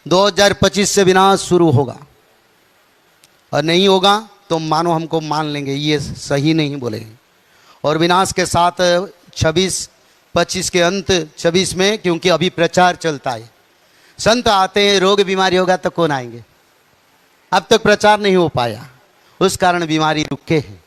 2025 से विनाश शुरू होगा, और नहीं होगा तो मानो हमको मान लेंगे ये सही नहीं बोले। और विनाश के साथ 26-25 के अंत 26 में, क्योंकि अभी प्रचार चलता है, संत आते हैं, रोग बीमारी होगा तो कौन आएंगे? अब तक प्रचार नहीं हो पाया, उस कारण बीमारी रुके हैं।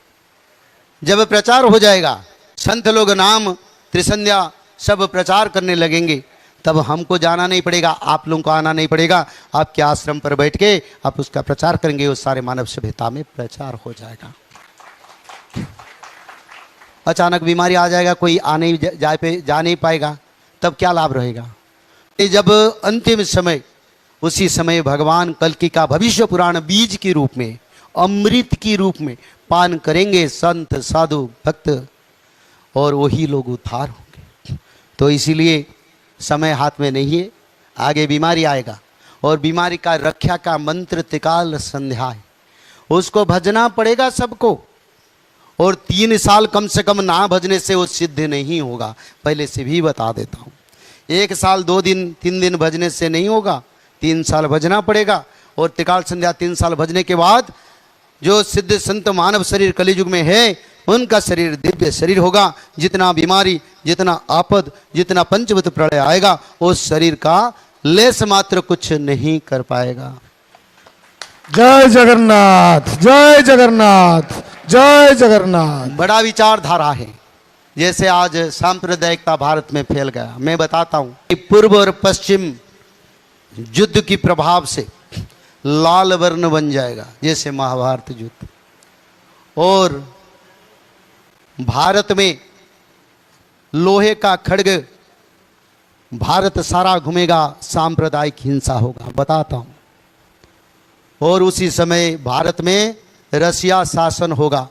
जब प्रचार हो जाएगा, संत लोग नाम त्रिसंध्या सब प्रचार करने लगेंगे, तब हमको जाना नहीं पड़ेगा, आप लोगों को आना नहीं पड़ेगा। आपके आश्रम पर बैठ के आप उसका प्रचार करेंगे, उस सारे मानव सभ्यता में प्रचार हो जाएगा। अचानक बीमारी आ जाएगा, कोई जा नहीं पाएगा, तब क्या लाभ रहेगा? जब अंतिम समय, उसी समय भगवान कल्कि का भविष्य पुराण बीज के रूप में, अमृत की रूप में पान करेंगे संत साधु भक्त, और वही लोग उद्धार होंगे। तो इसीलिए समय हाथ में नहीं है, आगे बीमारी आएगा, और बीमारी का रक्षा का मंत्र त्रिकाल संध्या है, उसको भजना पड़ेगा सबको। और 3 साल कम से कम ना भजने से वो सिद्ध नहीं होगा, पहले से भी बता देता हूँ। 1 साल 2 दिन 3 दिन भजने से नहीं होगा, 3 साल भजना पड़ेगा। और त्रिकाल संध्या 3 साल भजने के बाद जो सिद्ध संत मानव शरीर कलियुग में है, उनका शरीर दिव्य शरीर होगा। जितना बीमारी, जितना आपद, जितना पंचभूत प्रलय आएगा, उस शरीर का लेस मात्र कुछ नहीं कर पाएगा। जय जगन्नाथ, जय जगन्नाथ, जय जगन्नाथ। बड़ा विचारधारा है। जैसे आज सांप्रदायिकता भारत में फैल गया, मैं बताता हूं कि पूर्व और पश्चिम युद्ध की प्रभाव से लाल वर्ण बन जाएगा, जैसे महाभारत युद्ध। और भारत में लोहे का खड्ग भारत सारा घूमेगा, सांप्रदायिक हिंसा होगा, बताता हूं। और उसी समय भारत में रसिया शासन होगा,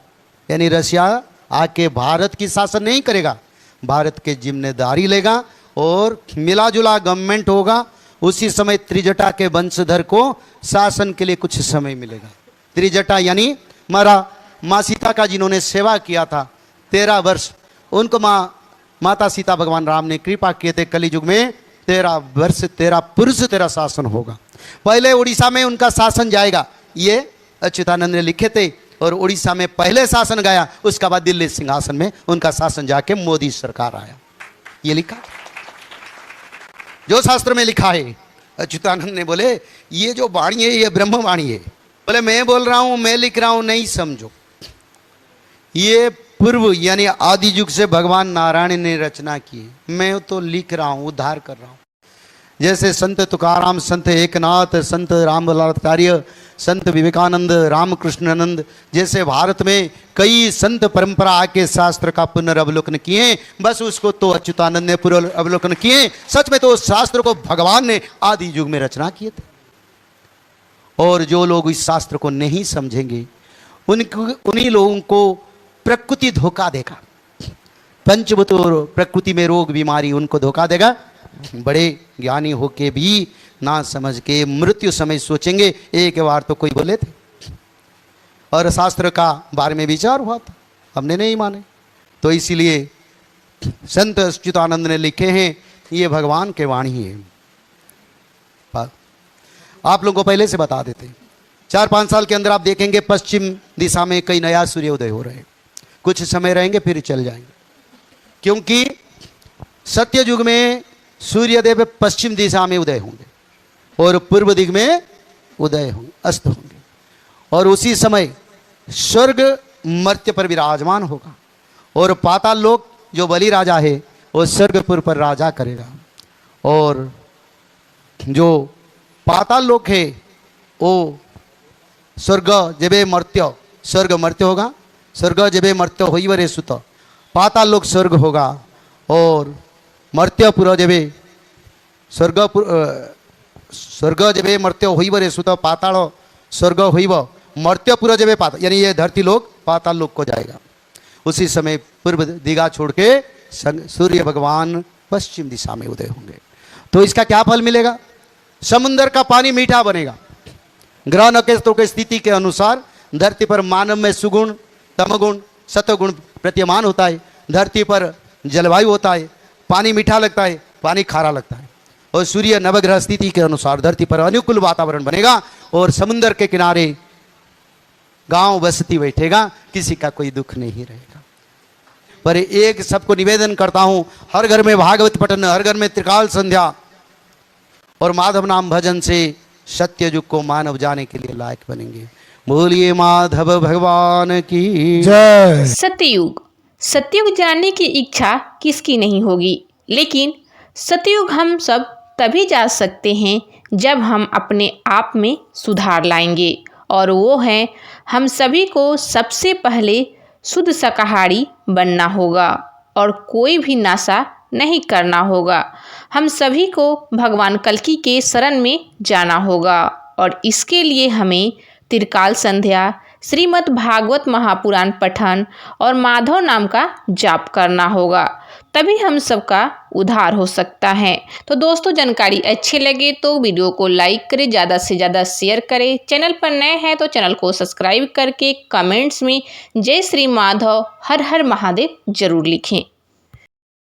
यानी रसिया आके भारत की शासन नहीं करेगा, भारत के जिम्मेदारी लेगा और मिला जुला गवर्नमेंट होगा। उसी समय त्रिजटा के वंशधर को शासन के लिए कुछ समय मिलेगा। त्रिजटा यानी माँ सीता का जिन्होंने सेवा किया था 13 वर्ष, उनको माता सीता भगवान राम ने कृपा किए थे। कलियुग में 13 वर्ष 13 पुरुष 13 शासन होगा। पहले उड़ीसा में उनका शासन जाएगा, ये अच्युतानंद ने लिखे थे। और उड़ीसा में पहले शासन गया, उसके बाद दिल्ली सिंहासन में उनका शासन जाके मोदी सरकार आया। ये लिखा, जो शास्त्र में लिखा है। अच्युतानंद ने बोले ये जो वाणी है ये ब्रह्म वाणी है। बोले मैं बोल रहा हूं, मैं लिख रहा हूं, नहीं समझो। ये पूर्व यानी आदि युग से भगवान नारायण ने रचना की, मैं तो लिख रहा हूं, उद्धार कर रहा हूं। जैसे संत तुकाराम, संत एकनाथ, संत रामलाचार्य, संत विवेकानंद, रामकृष्णानंद जैसे भारत में कई संत परंपरा आके शास्त्र का पुनर्अवलोकन किए, बस उसको तो अच्युतानंद ने पुनर्अवलोकन किए। सच में तो शास्त्र को भगवान ने आदि युग में रचना किए थे। और जो लोग इस शास्त्र को नहीं समझेंगे, उन्हीं लोगों को प्रकृति धोखा देगा। पंचभूत और प्रकृति में रोग बीमारी उनको धोखा देगा। बड़े ज्ञानी होके भी ना समझ के मृत्यु समय सोचेंगे। एक बार तो कोई बोले थे और शास्त्र का बारे में विचार हुआ था, हमने नहीं माने। तो इसीलिए संत अच्युतानंद ने लिखे हैं, ये भगवान के वाणी है। आप लोगों को पहले से बता देते, 4-5 साल के अंदर आप देखेंगे पश्चिम दिशा में कई नया सूर्योदय हो रहे हैं। कुछ समय रहेंगे फिर चल जाएंगे, क्योंकि सत्य युग में सूर्यदेव पश्चिम दिशा में उदय होंगे और पूर्व दिग में उदय होंगे, अस्त होंगे। और उसी समय स्वर्ग मर्त्य पर विराजमान होगा और पाताल लोक जो बलि राजा है वो स्वर्गपुर पर राजा करेगा। और जो पाताल लोक है वो स्वर्ग जबे मर्त्य, स्वर्ग मर्त्य होगा, स्वर्ग जबे मर्त्य होइवरे सुत, पाताल लोक स्वर्ग होगा। और मर्त्यपुर जबे स्वर्ग जबे मर्त्य होइवरे सुत, पाताल स्वर्ग होइव, मर्त्यपुर जबे पाताल, यानी ये धरती लोक पाताल लोक को जाएगा। उसी समय पूर्व दिशा छोड़ के सूर्य भगवान पश्चिम दिशा में उदय होंगे। तो इसका क्या फल मिलेगा? समुद्र का पानी मीठा बनेगा। ग्रह नक्षत्रों की स्थिति के अनुसार धरती पर मानव में सुगुण, तमगुण, सतगुण प्रतीयमान होता है। धरती पर जलवायु होता है, पानी मीठा लगता है, पानी खारा लगता है। और सूर्य नवग्रह स्थिति के अनुसार धरती पर अनुकूल वातावरण बनेगा और समुद्र के किनारे गांव बस्ती बैठेगा, किसी का कोई दुख नहीं रहेगा। पर एक सबको निवेदन करता हूं, हर घर में भागवत पठन, हर घर में त्रिकाल संध्या और माधव नाम भजन से सत्य युग को मानव जाने के लिए लायक बनेंगे। बोलिए माधव भगवान की जय। सत्ययुग, सत्ययुग जानने की इच्छा किसकी नहीं होगी, लेकिन सत्ययुग हम सब तभी जा सकते हैं जब हम अपने आप में सुधार लाएंगे, और वो है हम सभी को सबसे पहले शुद्ध शाकाहारी बनना होगा और कोई भी नशा नहीं करना होगा। हम सभी को भगवान कल्कि के शरण में जाना होगा और इसके लिए हमें त्रिकाल संध्या, श्रीमद् भागवत महापुराण पठन और माधव नाम का जाप करना होगा, तभी हम सबका उद्धार हो सकता है। तो दोस्तों, जानकारी अच्छी लगे तो वीडियो को लाइक करें, ज़्यादा से ज़्यादा शेयर करें। चैनल पर नए हैं तो चैनल को सब्सक्राइब करके कमेंट्स में जय श्री माधव हर हर महादेव जरूर लिखें।